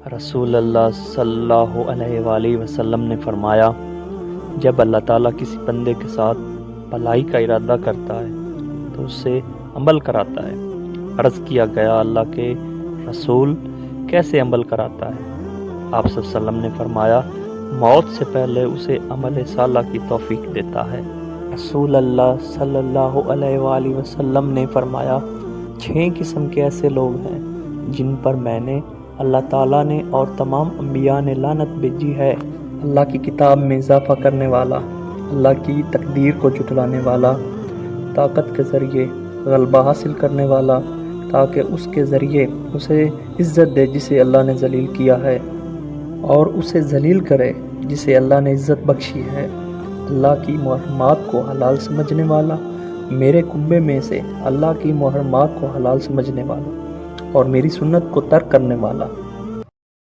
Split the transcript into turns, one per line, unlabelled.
رسول اللہ صلی اللہ علیہ وآلہ وسلم نے فرمایا، جب اللہ تعالیٰ کسی بندے کے ساتھ بھلائی کا ارادہ کرتا ہے تو اس سے عمل کراتا ہے۔ عرض کیا گیا، اللہ کے رسول کیسے عمل کراتا ہے؟ آپ صلی اللہ علیہ وسلم نے فرمایا، موت سے پہلے اسے عمل صالح کی توفیق دیتا ہے۔ رسول اللہ صلی اللہ علیہ وآلہ وسلم نے فرمایا، 6 قسم کے ایسے لوگ ہیں جن پر میں نے، اللہ تعالیٰ نے اور تمام انبیاء نے لعنت بھیجی ہے۔ اللہ کی کتاب میں اضافہ کرنے والا، اللہ کی تقدیر کو جھٹلانے والا، طاقت کے ذریعے غلبہ حاصل کرنے والا تاکہ اس کے ذریعے اسے عزت دے جسے اللہ نے ذلیل کیا ہے، اور اسے ذلیل کرے جسے اللہ نے عزت بخشی ہے۔ اللہ کی محرمات کو حلال سمجھنے والا، میرے کنبے میں سے اللہ کی محرمات کو حلال سمجھنے والا اور میری سنت کو ترک کرنے والا۔